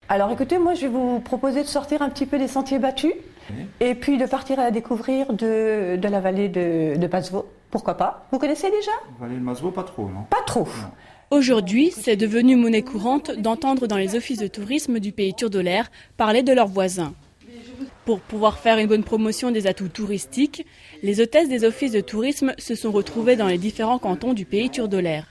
Alors écoutez, moi je vais vous proposer de sortir un petit peu des sentiers battus et puis de partir à la découvrir de la vallée de Masevaux. Pourquoi pas? Vous connaissez déjà? Vallée de Masevaux, pas trop, non? Pas trop. Non. Aujourd'hui, c'est devenu monnaie courante d'entendre dans les offices de tourisme du pays Turdolaire parler de leurs voisins. Pour pouvoir faire une bonne promotion des atouts touristiques, les hôtesses des offices de tourisme se sont retrouvées dans les différents cantons du pays Turdolaire.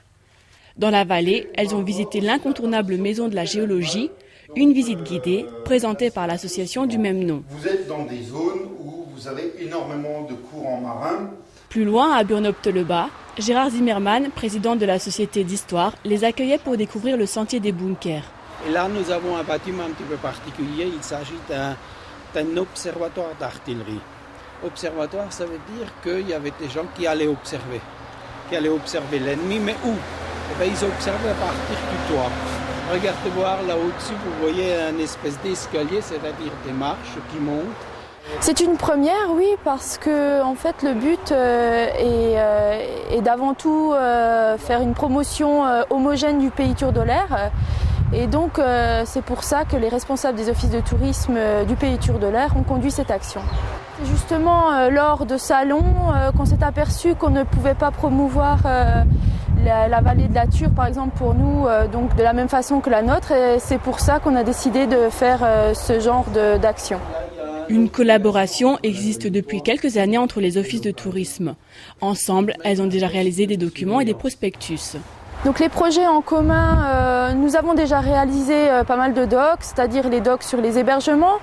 Dans la vallée, elles ont visité l'incontournable maison de la géologie, une visite guidée présentée par l'association du même nom. Vous êtes dans des zones où vous avez énormément de courants marins. Plus loin, à Burnopte-le-Bas, Gérard Zimmermann, président de la Société d'Histoire, les accueillait pour découvrir le sentier des bunkers. Et là, nous avons un bâtiment un petit peu particulier. Il s'agit d'un observatoire d'artillerie. Observatoire, ça veut dire qu'il y avait des gens qui allaient observer l'ennemi, mais où? Eh bien, ils observaient à partir du toit. Regardez voir là au-dessus, vous voyez un espèce d'escalier, c'est-à-dire des marches qui montent. C'est une première, oui, parce que en fait le but est d'avant tout faire une promotion homogène du pays Turdolaire. Et donc c'est pour ça que les responsables des offices de tourisme du pays Turdolaire ont conduit cette action. C'est justement lors de salons qu'on s'est aperçu qu'on ne pouvait pas promouvoir la vallée de la Ture, par exemple, pour nous, donc de la même façon que la nôtre. Et c'est pour ça qu'on a décidé de faire ce genre d'action. Une collaboration existe depuis quelques années entre les offices de tourisme. Ensemble, elles ont déjà réalisé des documents et des prospectus. Donc les projets en commun, nous avons déjà réalisé pas mal de docs, c'est-à-dire les docs sur les hébergements.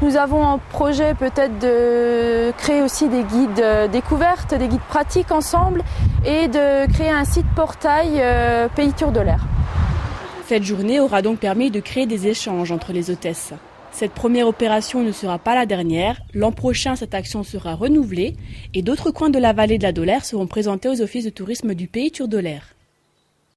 Nous avons en projet peut-être de créer aussi des guides découvertes, des guides pratiques ensemble et de créer un site portail pays Turdolaire. Cette journée aura donc permis de créer des échanges entre les hôtesses. Cette première opération ne sera pas la dernière. L'an prochain, cette action sera renouvelée et d'autres coins de la vallée de la Dolère seront présentés aux offices de tourisme du pays Turdolaire.